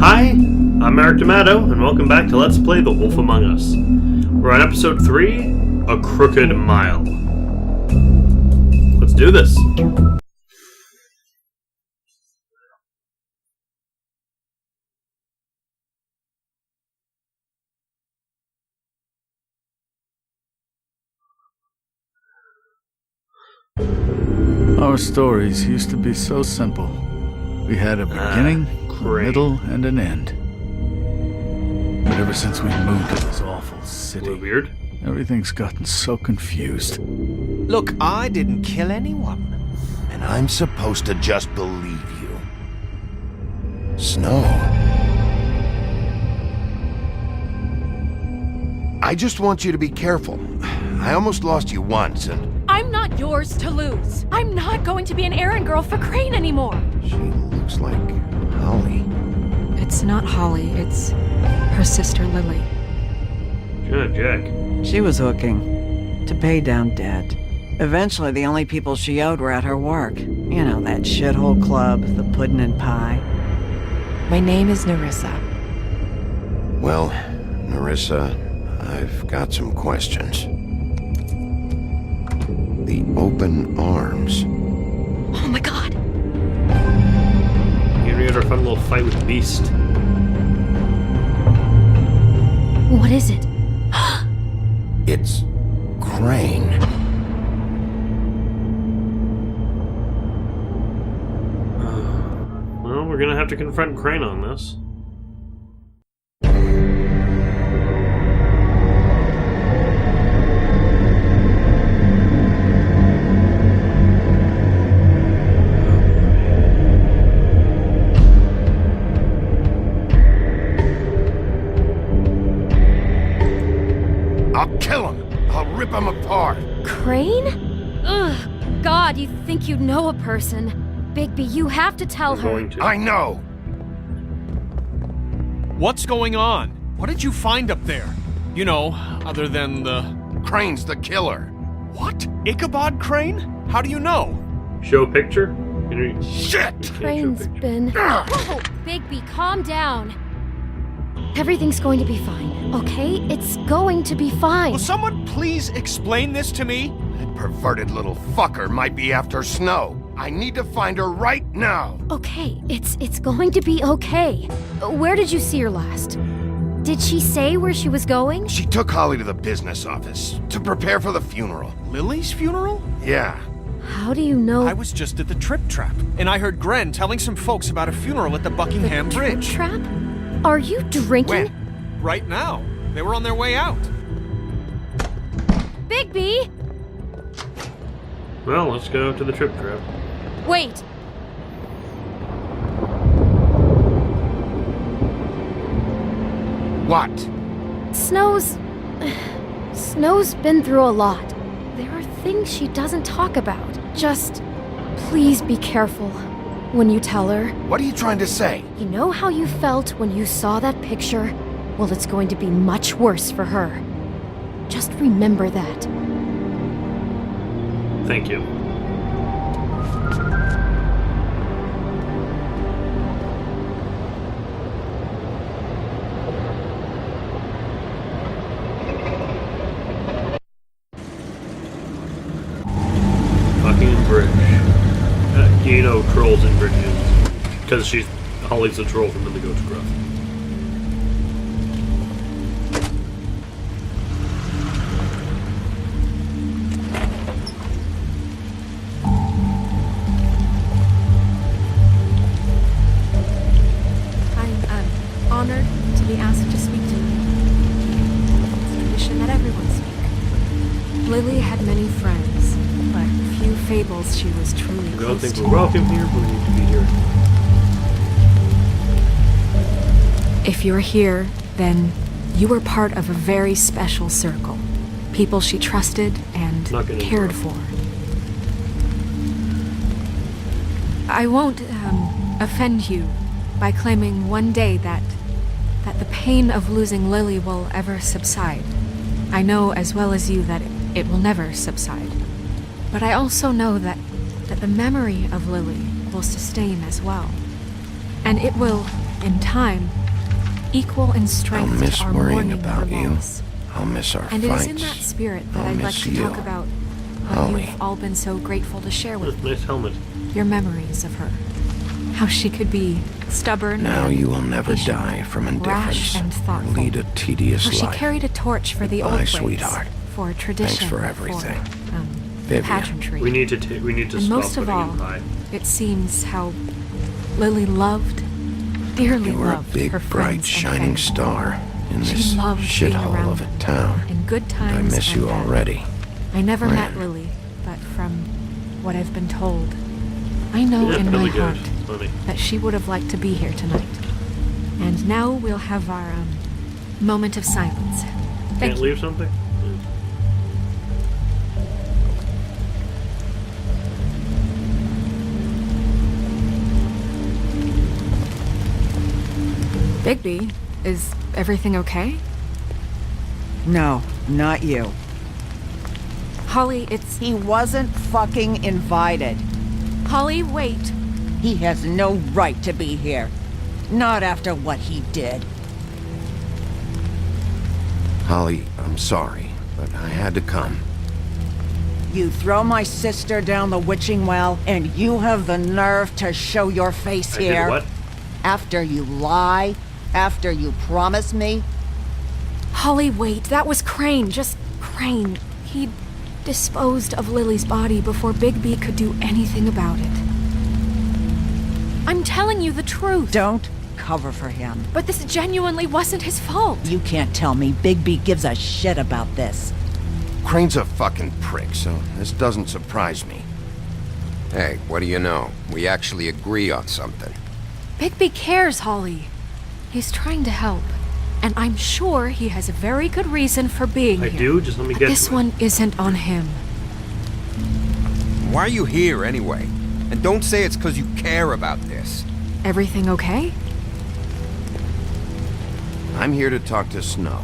Hi, I'm Eric D'Amato, and welcome back to Let's Play The Wolf Among Us. We're on episode 3, A Crooked Mile. Let's do this. Our stories used to be so simple. We had a beginning, a middle, and an end. But ever since we moved to this awful city, Weird. everything's gotten so confused. Look, I didn't kill anyone. And I'm supposed to just believe you. Snow. I just want you to be careful. I almost lost you once, and... I'm not yours to lose. I'm not going to be an errand girl for Crane anymore. She looks like Holly. It's not Holly, it's her sister Lily. Good, Jack. She was hooking to pay down debt. Eventually, the only people she owed were at her work. You know, that shithole club, the puddin' and pie. My name is Narissa. Well, Narissa, I've got some questions. The open arms. Oh my god! Here we had our fun little fight with the beast. What is it? It's Crane. Well, we're gonna have to confront Crane on this. I'll kill him. I'll rip him apart. Crane? Ugh, God, you think you know a person. Bigby, you have to tell We're her. going to. I know. What's going on? What did you find up there? You know, other than the... Crane's the killer. What? Ichabod Crane? How do you know? Show a picture? Shit! Crane's been... Whoa, Bigby, calm down. Everything's going to be fine, okay? It's going to be fine. Will someone please explain this to me? That perverted little fucker might be after Snow. I need to find her right now. Okay, it's going to be okay. Where did you see her last? Did she say where she was going? She took Holly to the business office to prepare for the funeral. Lily's funeral? Yeah. How do you know? I was just at the Trip Trap, and I heard Gren telling some folks about a funeral at the Buckingham Bridge. Trap? Are you drinking? When? Right now. They were on their way out. Bigby! Well, let's go to the trip trap. Wait! What? Snow's been through a lot. There are things she doesn't talk about. Just please be careful when you tell her. What are you trying to say? You know how you felt when you saw that picture? Well, it's going to be much worse for her. Just remember that. Thank you. Buckingham Bridge. You know trolls in bridges. Because Holly's a troll from the Goat's Gruff. I'm honored to be asked to speak to you. It's tradition that everyone speak. Lily had many friends, but few fables she was truly We don't close think to. we're welcome here, but we need to be here. If you're here, then you were part of a very special circle. People she trusted and Not gonna cared interrupt. for. I won't offend you by claiming one day that the pain of losing Lily will ever subside. I know as well as you that it will never subside. But I also know that the memory of Lily will sustain as well. And it will In time, equal in I'll strength miss to our worrying mourning about her you. loss. I'll miss our And fights. it is in that spirit that I'll I'd like miss to you. talk about what Holly. you've all been so grateful to share with me. Nice helmet. Your memories of her. How she could be stubborn. Now and you will never patient, die from rash indifference and or thoughtful. lead a tedious How she life. carried a torch for the old Goodbye, ways, sweetheart. for tradition, Thanks for everything. for, Vivian. pageantry. We need to And stop most of putting all, him high. it seems how Lily loved, dearly You were a loved big, her bright, friends and shining family. star in She this loved being shithole around of a them. town. In good And times I miss and you bad. already. I never Ran. met Lily, but from what I've been told, I know Yeah, in my really good. heart Funny. that she would have liked to be here tonight. And now we'll have our moment of silence. Thank Can't you. leave something? Bigby, is everything okay? No, not you. Holly, it's... He wasn't fucking invited. Holly, wait. He has no right to be here. Not after what he did. Holly, I'm sorry, but I had to come. You throw my sister down the witching well, and you have the nerve to show your face I here? did what? After you lie? After you promise me? Holly, wait. That was Crane. Just Crane. He'd disposed of Lily's body before Bigby could do anything about it. I'm telling you the truth. Don't cover for him. But this genuinely wasn't his fault. You can't tell me Bigby gives a shit about this. Crane's a fucking prick, so this doesn't surprise me. Hey, what do you know? We actually agree on something. Bigby cares, Holly. He's trying to help. And I'm sure he has a very good reason for being I here. do? Just let me But get this to it. one isn't on him. Why are you here anyway? And don't say it's because you care about this. Everything okay? I'm here to talk to Snow.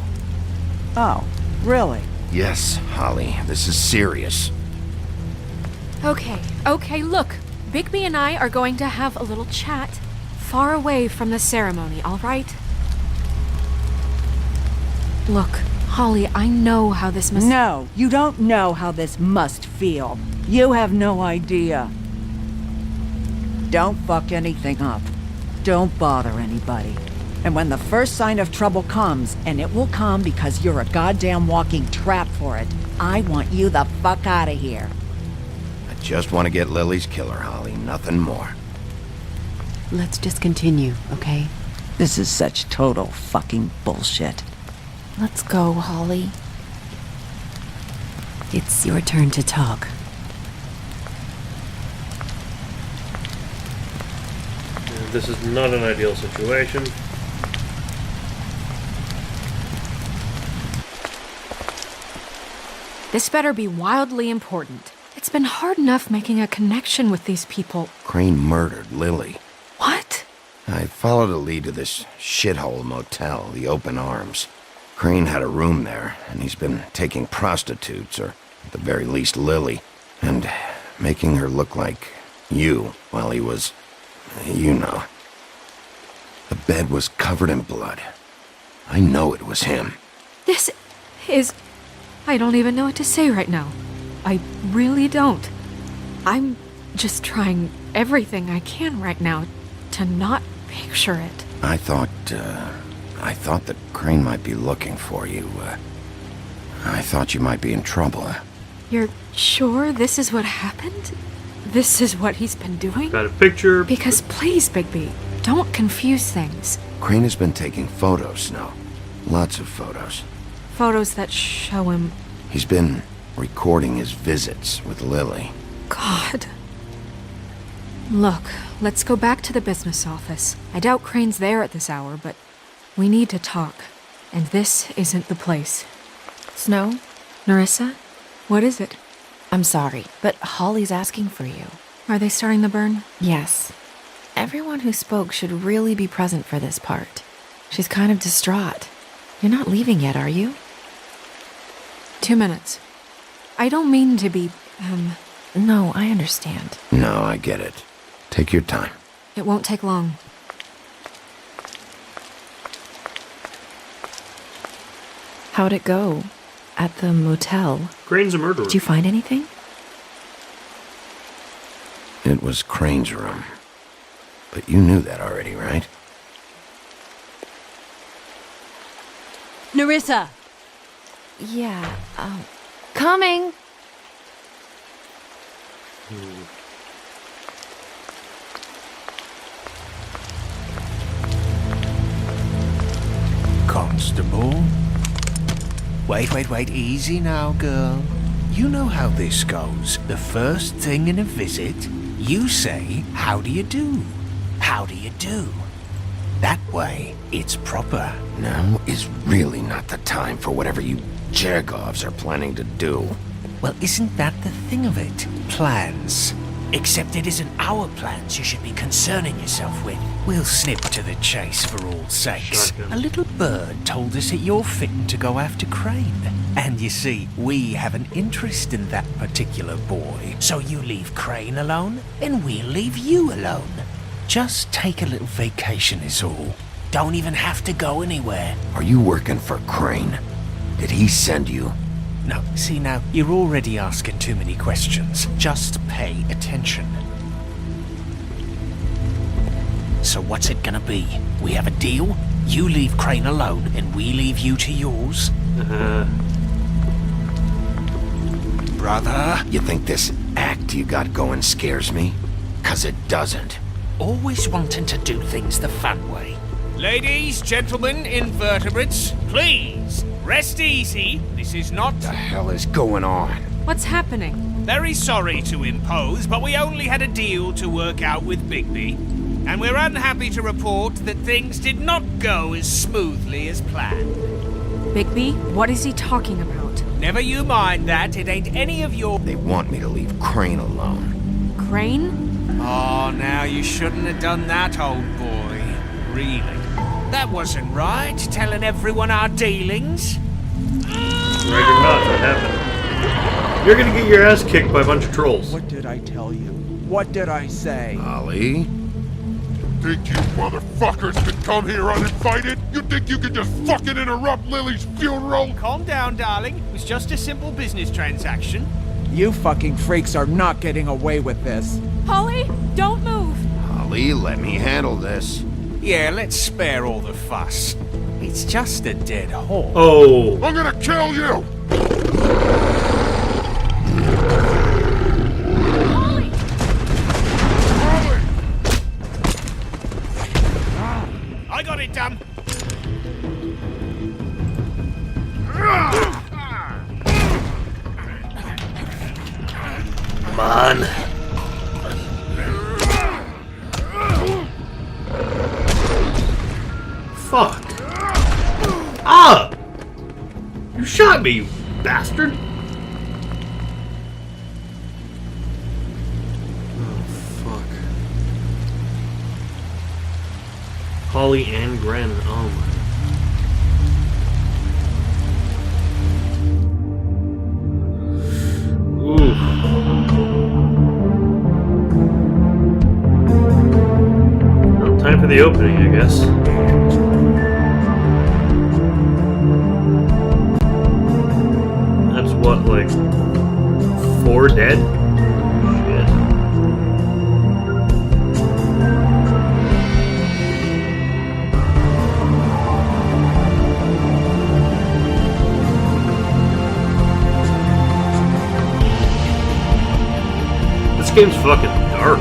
Oh, really? Yes, Holly, this is serious. Okay, look. Bigby and I are going to have a little chat far away from the ceremony, all right? Look, Holly, I know how this must... No, you don't know how this must feel. You have no idea. Don't fuck anything up. Don't bother anybody. And when the first sign of trouble comes, and it will come because you're a goddamn walking trap for it, I want you the fuck out of here. I just want to get Lily's killer, Holly, nothing more. Let's just continue, okay? This is such total fucking bullshit. Let's go, Holly. It's your turn to talk. This is not an ideal situation. This better be wildly important. It's been hard enough making a connection with these people. Crane murdered Lily. What? I followed a lead to this shithole motel, the Open Arms. Crane had a room there, and he's been taking prostitutes, or at the very least Lily, and making her look like you while he was, you know. The bed was covered in blood. I know it was him. This is... I don't even know what to say right now. I really don't. I'm just trying everything I can right now to not picture it. I thought that Crane might be looking for you. I thought you might be in trouble. You're sure this is what happened? This is what he's been doing? Got a picture. Because please, Bigby, don't confuse things. Crane has been taking photos, Snow. Lots of photos. Photos that show him... He's been recording his visits with Lily. God. Look, let's go back to the business office. I doubt Crane's there at this hour, but we need to talk. And this isn't the place. Snow, Narissa? What is it? I'm sorry, but Holly's asking for you. Are they starting the burn? Yes. Everyone who spoke should really be present for this part. She's kind of distraught. You're not leaving yet, are you? 2 minutes. I don't mean to be, No, I understand. No, I get it. Take your time. It won't take long. How'd it go? At the motel? Crane's a murderer. Did you find anything? It was Crane's room. But you knew that already, right? Nerissa! Yeah, coming! Constable? Wait, easy now, girl. You know how this goes. The first thing in a visit, you say, how do you do? How do you do? That way, it's proper. Now is really not the time for whatever you Jergovs are planning to do. Well, isn't that the thing of it? Plans. Except it isn't our plans you should be concerning yourself with. We'll snip to the chase for all sakes. Shotgun. A little bird told us that you're fitting to go after Crane. And you see, we have an interest in that particular boy. So you leave Crane alone, and we'll leave you alone. Just take a little vacation is all. Don't even have to go anywhere. Are you working for Crane? Did he send you? No, see now, you're already asking too many questions. Just pay attention. So what's it gonna be? We have a deal? You leave Crane alone, and we leave you to yours? Brother? You think this act you got going scares me? 'Cause it doesn't. Always wanting to do things the fun way. Ladies, gentlemen, invertebrates, please, rest easy. This is not... What the hell is going on? What's happening? Very sorry to impose, but we only had a deal to work out with Bigby. And we're unhappy to report that things did not go as smoothly as planned. Bigby, what is he talking about? Never you mind that, it ain't any of your... They want me to leave Crane alone. Crane? Oh, now you shouldn't have done that, old boy. Really. That wasn't right, telling everyone our dealings. Right or not, that happened. You're gonna get your ass kicked by a bunch of trolls. What did I tell you? What did I say? Ollie? Think you motherfuckers can come here uninvited? You think you can just fucking interrupt Lily's funeral? Calm down, darling. It was just a simple business transaction. You fucking freaks are not getting away with this. Holly, don't move! Ollie, let me handle this. Yeah, let's spare all the fuss. It's just a dead horse. Oh. I'm gonna kill you! Holly! I got it done. Come on. Fuck. Ah! You shot me, you bastard! Oh, fuck. Holly and Gren, oh my. Ooh. Well, time for the opening, I guess. That's what, like, 4 dead? Shit. This game's fucking dark.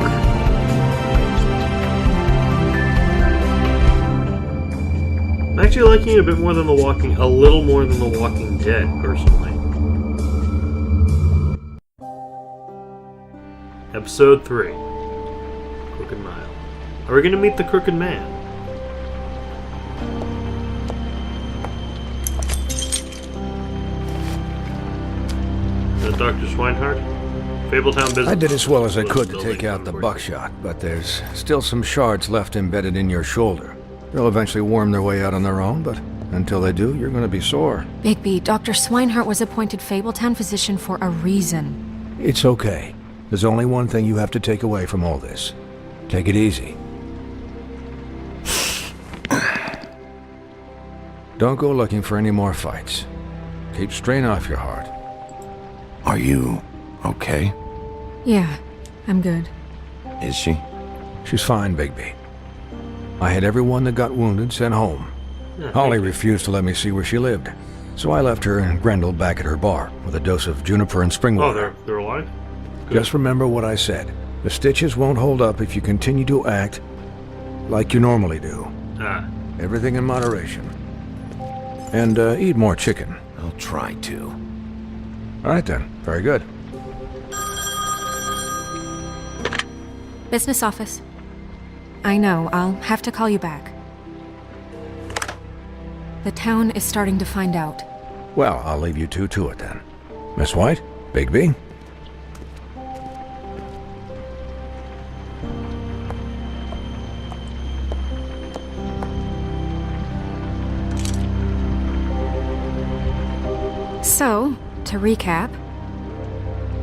I'm actually liking it a bit more than a little more than The Walking Dead, personally. Episode 3. Crooked Mile. Are we gonna meet the Crooked Man? Is that Dr. Swinehart? Fabletown business. I did as well as I could to take out the buckshot, but there's still some shards left embedded in your shoulder. They'll eventually worm their way out on their own, but until they do, you're gonna be sore. Bigby, Dr. Swinehart was appointed Fabletown physician for a reason. It's okay. There's only one thing you have to take away from all this. Take it easy. Don't go looking for any more fights. Keep strain off your heart. Are you okay? Yeah, I'm good. Is she? She's fine, Bigby. I had everyone that got wounded sent home. Yeah, Holly refused to let me see where she lived, so I left her and Grendel back at her bar with a dose of juniper and spring Oh, water. they're alive? Good. Just remember what I said. The stitches won't hold up if you continue to act like you normally do. Ah. Everything in moderation. And eat more chicken. I'll try to. All right then. Very good. Business office. I know, I'll have to call you back. The town is starting to find out. Well, I'll leave you two to it then. Miss White? Bigby? So, to recap,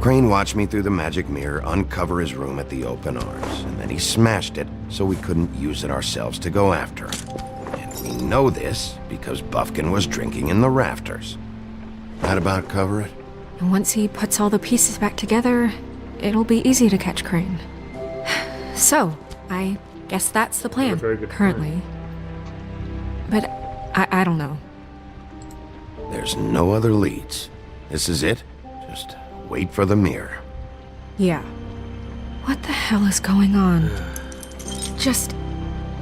Crane watched me through the magic mirror uncover his room at the open arms, and then he smashed it so we couldn't use it ourselves to go after him. And we know this because Buffkin was drinking in the rafters. That about cover it? and once he puts all the pieces back together, it'll be easy to catch Crane. So, I guess that's the plan, Very good currently. But I don't know. There's no other leads. This is it. Just wait for the mirror. Yeah. What the hell is going on?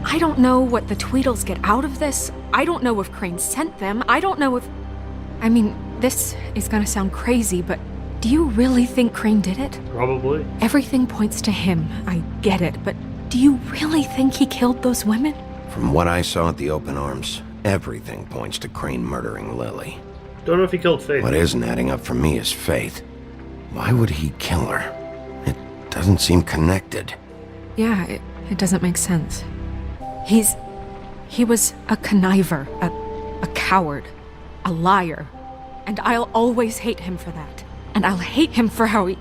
I don't know what the Tweedles get out of this. I don't know if Crane sent them. I don't know if... I mean, this is gonna sound crazy, but do you really think Crane did it? Probably. Everything points to him. I get it, but do you really think he killed those women? From what I saw at the open arms, everything points to Crane murdering Lily. Don't know if he killed Faith. What isn't adding up for me is Faith. Why would he kill her? It doesn't seem connected. Yeah, it doesn't make sense. He was a conniver, a coward, a liar. And I'll always hate him for that. And I'll hate him for how he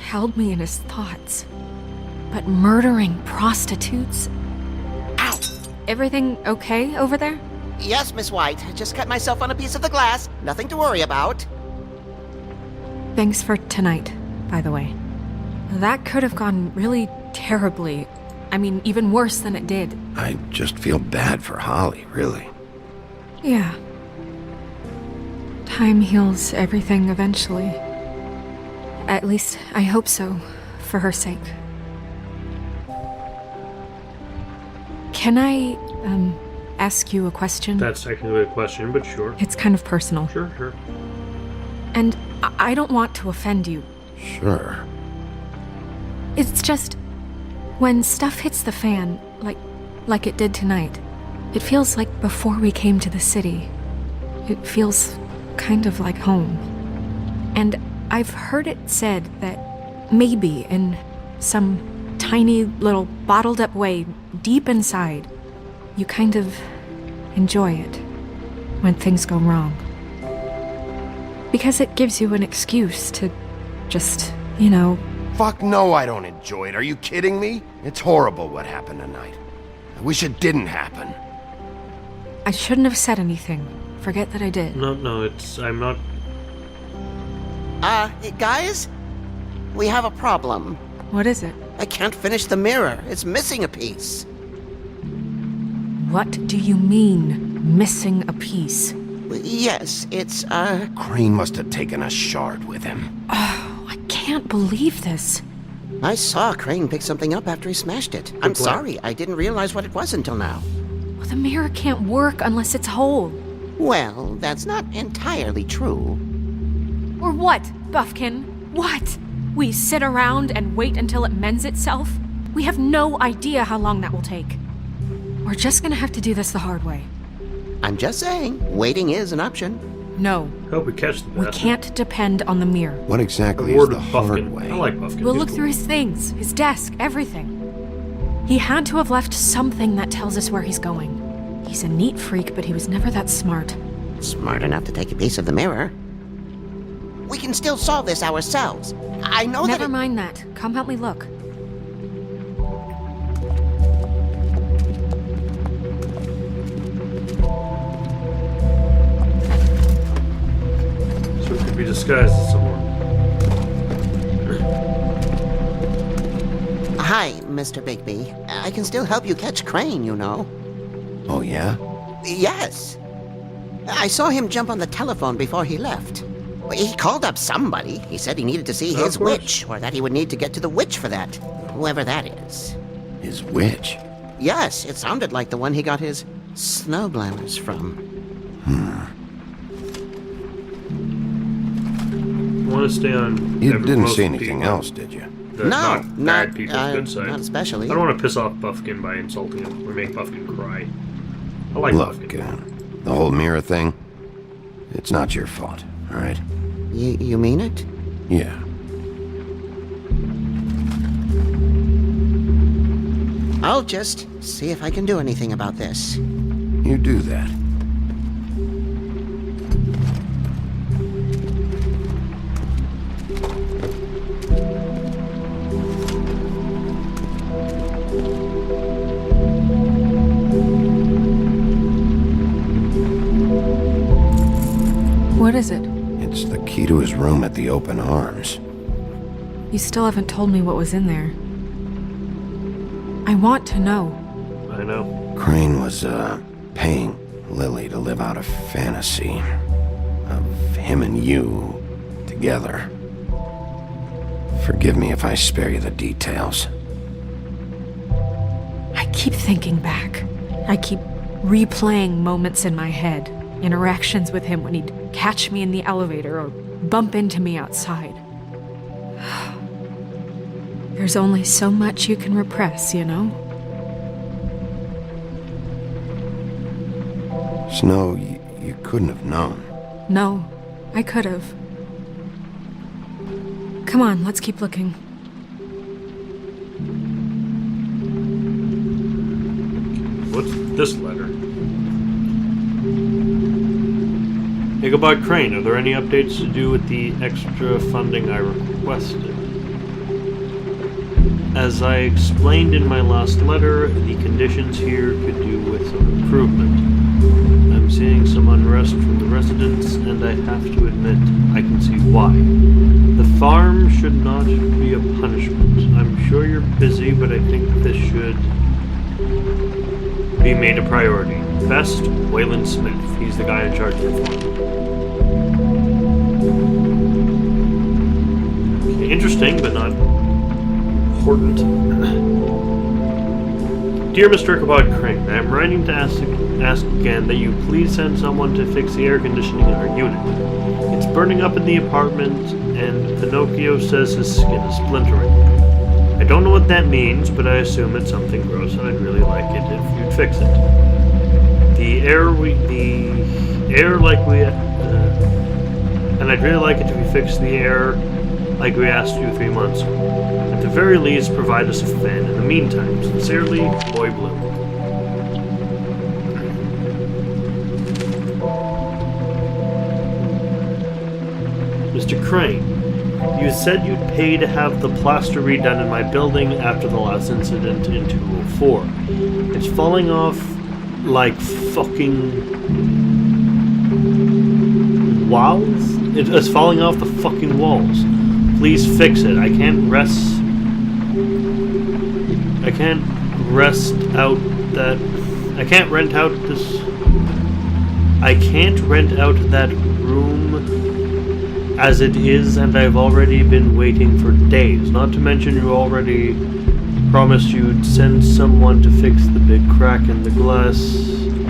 held me in his thoughts. But murdering prostitutes? Ow! Everything okay over there? Yes, Miss White. Just cut myself on a piece of the glass. Nothing to worry about. Thanks for tonight, by the way. That could have gone really terribly. I mean, even worse than it did. I just feel bad for Holly, really. Yeah. Time heals everything eventually. At least, I hope so, for her sake. Can I, ask you a question? That's technically a question, but sure. It's kind of personal. Sure. And I don't want to offend you. Sure. It's just, when stuff hits the fan, like it did tonight, it feels like before we came to the city. It feels kind of like home. And I've heard it said that maybe in some tiny little bottled up way deep inside, you kind of enjoy it when things go wrong. Because it gives you an excuse to just, Fuck no, I don't enjoy it. Are you kidding me? It's horrible what happened tonight. I wish it didn't happen. I shouldn't have said anything. Forget that I did. No, I'm not... Guys? We have a problem. What is it? I can't finish the mirror. It's missing a piece. What do you mean, missing a piece? Yes, it's, Crane must have taken a shard with him. Oh, I can't believe this. I saw Crane pick something up after he smashed it. I'm sorry, I didn't realize what it was until now. Well, the mirror can't work unless it's whole. Well, that's not entirely true. Or what, Buffkin? What? We sit around and wait until it mends itself? We have no idea how long that will take. We're just gonna have to do this the hard way. I'm just saying, waiting is an option. No. Hope we catch the We bastard. can't depend on the mirror. What exactly Word is the of hard Buffkin. way? I like Buffkin. We'll He's look cool. through his things, his desk, everything. He had to have left something that tells us where he's going. He's a neat freak, but he was never that smart. Smart enough to take a piece of the mirror. We can still solve this ourselves. I know that Never mind that. Come help me look. disguised as someone. Hi, Mr. Bigby. I can still help you catch Crane, you know. Oh, yeah? Yes. I saw him jump on the telephone before he left. He called up somebody. He said he needed to see his witch, or that he would need to get to the witch for that. Whoever that is. His witch? Yes, it sounded like the one he got his snow glamours from. I want to stay on... You didn't see anything else, did you? No, bad people's good side. not especially. I don't want to piss off Buffkin by insulting him or make Buffkin cry. I like Look, Buffkin. the whole mirror thing, it's not your fault, all right? You mean it? Yeah. I'll just see if I can do anything about this. You do that. What is it? It's the key to his room at the Open Arms. You still haven't told me what was in there. I want to know. I know. Crane was, paying Lily to live out a fantasy of him and you together. Forgive me if I spare you the details. I keep thinking back. I keep replaying moments in my head. Interactions with him when he'd catch me in the elevator or bump into me outside. There's only so much you can repress, you know? Snow, you couldn't have known. No, I could have. Come on, let's keep looking. What's this letter? Ichabod Crane, are there any updates to do with the extra funding I requested? As I explained in my last letter, the conditions here could do with some improvement. I'm seeing some unrest from the residents, and I have to admit, I can see why. The farm should not be a punishment. I'm sure you're busy, but I think this should be made a priority. Best, Wayland Smith. He's the guy in charge of the farm. Interesting, but not important. Dear Mr. Ichabod Crane, I am writing to ask again that you please send someone to fix the air conditioning in our unit. It's burning up in the apartment, and Pinocchio says his skin is splintering. I don't know what that means, but I assume it's something gross, and I'd really like it if you'd fix it. And I'd really like it if you fix the air like we asked you 3 months ago. At the very least, provide us a fan in the meantime. Sincerely, Boy Blue. Mr. Crane, you said you'd pay to have the plaster redone in my building after the last incident in 204. It's falling off like fucking walls? It's falling off the fucking walls. Please fix it. I can't rest rent out that room as it is, and I've already been waiting for days. Not to mention you already promised you'd send someone to fix the big crack in the glass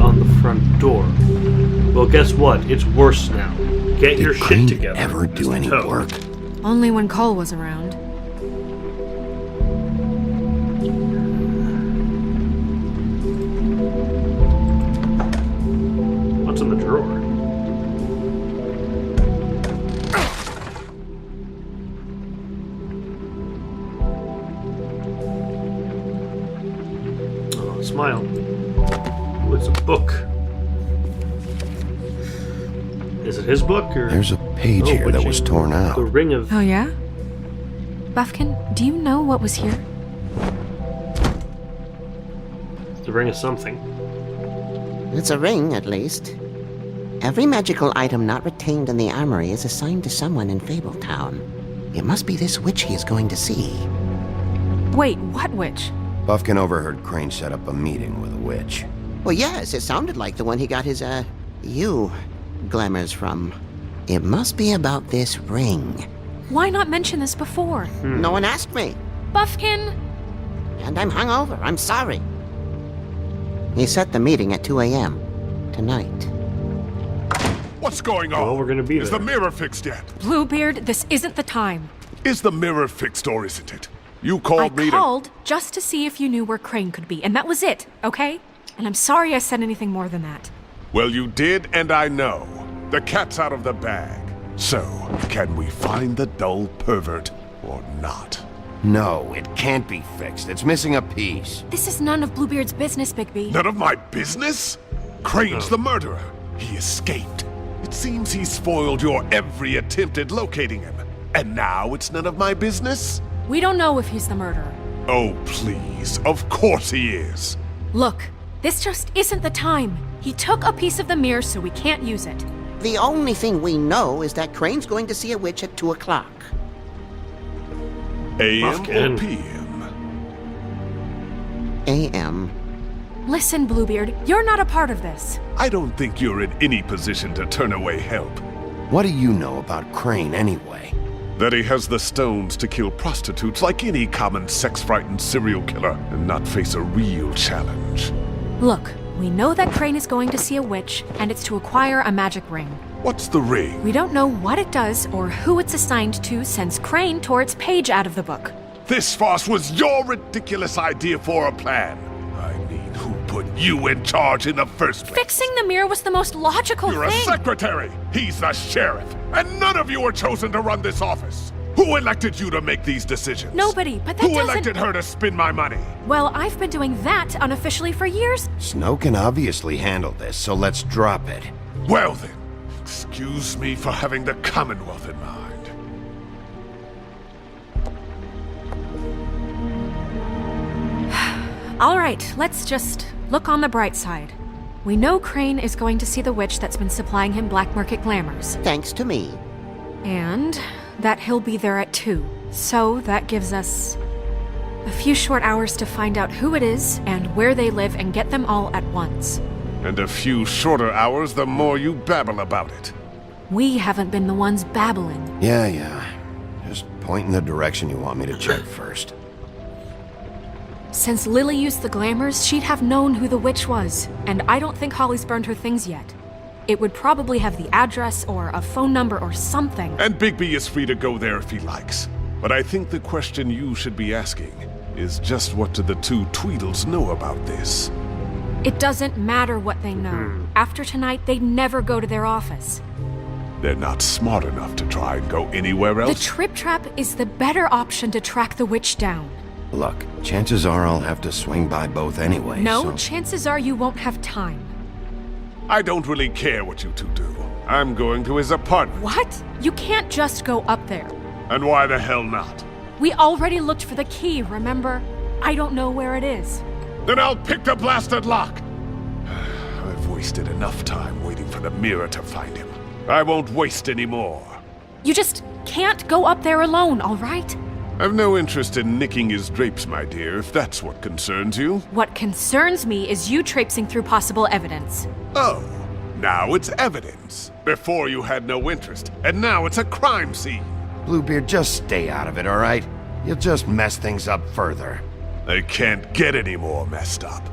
on the front door. Well, guess what? It's worse now. Get your shit together. Did Crane ever do any work? Only when Cole was around. What's in the drawer? Oh, smile. Oh, it's a book. Is it his book, or...? There's a page here that was torn out. The Ring of... Oh, yeah? Buffkin, do you know what was here? The Ring of something. It's a ring, at least. Every magical item not retained in the armory is assigned to someone in Fabletown. It must be this witch he is going to see. Wait, what witch? Buffkin overheard Crane set up a meeting with a witch. Well, yes, it sounded like the one he got his, glamours from. It must be about this ring. Why not mention this before? No one asked me. Buffkin! And I'm hungover. I'm sorry. He set the meeting at 2 a.m. tonight. What's going on? Well, we're gonna be Is there. the mirror fixed yet? Bluebeard, this isn't the time. Is the mirror fixed or isn't it? You called I me called just to see if you knew where Crane could be, and that was it, okay? And I'm sorry I said anything more than that. Well, you did, and I know. The cat's out of the bag. So, can we find the dull pervert or not? No, it can't be fixed. It's missing a piece. This is none of Bluebeard's business, Bigby. None of my business? Crane's the murderer. He escaped. It seems he spoiled your every attempt at locating him. And now it's none of my business? We don't know if he's the murderer. Oh, please. Of course he is. Look, this just isn't the time. He took a piece of the mirror, so we can't use it. The only thing we know is that Crane's going to see a witch at 2 o'clock. AM Buffkin. or PM? A.M. Listen, Bluebeard, you're not a part of this. I don't think you're in any position to turn away help. What do you know about Crane anyway? That he has the stones to kill prostitutes like any common sex-frightened serial killer and not face a real challenge. Look, we know that Crane is going to see a witch, and it's to acquire a magic ring. What's the ring? We don't know what it does or who it's assigned to since Crane tore its page out of the book. This farce was your ridiculous idea for a plan. I mean, who put you in charge in the first place? Fixing the mirror was the most logical You're thing. a secretary! He's the sheriff! And none of you were chosen to run this office! Who elected you to make these decisions? Nobody, but that Who doesn't... elected her to spend my money? Well, I've been doing that unofficially for years. Snow can obviously handle this, so let's drop it. Well then, excuse me for having the Commonwealth in mind. All right, let's just look on the bright side. We know Crane is going to see the witch that's been supplying him black market glamours. Thanks to me. And that he'll be there at 2. So that gives us a few short hours to find out who it is and where they live and get them all at once. And a few shorter hours the more you babble about it. We haven't been the ones babbling. Yeah. Just point in the direction you want me to check first. Since Lily used the glamours, she'd have known who the witch was, and I don't think Holly's burned her things yet. It would probably have the address or a phone number or something. And Bigby is free to go there if he likes. But I think the question you should be asking is just what do the two Tweedles know about this? It doesn't matter what they know. After tonight, they'd never go to their office. They're not smart enough to try and go anywhere The else? Trip Trap is the better option to track the witch down. Look, chances are I'll have to swing by both anyway, No, so... chances are you won't have time. I don't really care what you two do. I'm going to his apartment. What? You can't just go up there. And why the hell not? We already looked for the key, remember? I don't know where it is. Then I'll pick the blasted lock! I've wasted enough time waiting for the mirror to find him. I won't waste any more. You just can't go up there alone, all right? I've no interest in nicking his drapes, my dear, if that's what concerns you. What concerns me is you traipsing through possible evidence. Oh, now it's evidence. Before you had no interest, and now it's a crime scene. Bluebeard, just stay out of it, all right? You'll just mess things up further. They can't get any more messed up.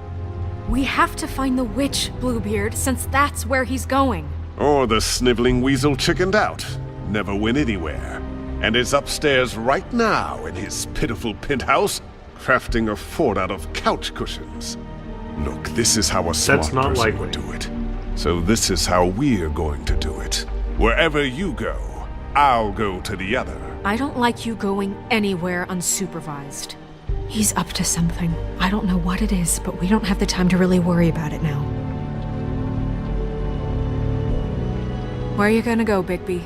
We have to find the witch, Bluebeard, since that's where he's going. Or the sniveling weasel chickened out. Never went anywhere. And is upstairs right now in his pitiful penthouse, crafting a fort out of couch cushions. Look, this is how a smart not person likely. would do it. So this is how we're going to do it. Wherever you go, I'll go to the other. I don't like you going anywhere unsupervised. He's up to something. I don't know what it is, but we don't have the time to really worry about it now. Where are you gonna go, Bigby?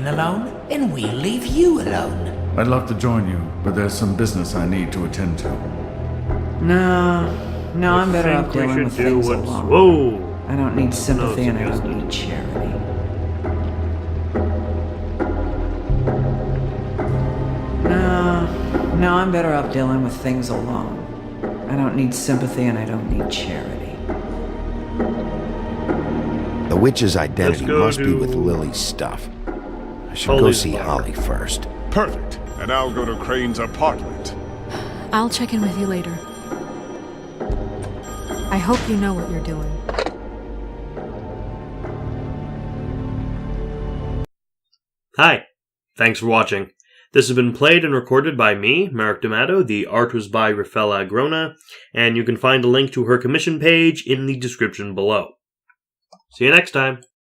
Crane alone, and we'll leave you alone. I'd love to join you, but there's some business I need to attend to. No, I'm better think off we dealing should with do things what's- alone. Whoa! I don't need sympathy and I suggested. don't need charity. No, I'm better off dealing with things alone. I don't need sympathy and I don't need charity. The witch's identity go must be to with Lily's stuff. I should go Holly's see bar. Holly first. Perfect. And I'll go to Crane's apartment. I'll check in with you later. I hope you know what you're doing. Hi. Thanks for watching. This has been played and recorded by me, Marek D'Amato. The art was by Rafaela Agrona, and you can find a link to her commission page in the description below. See you next time.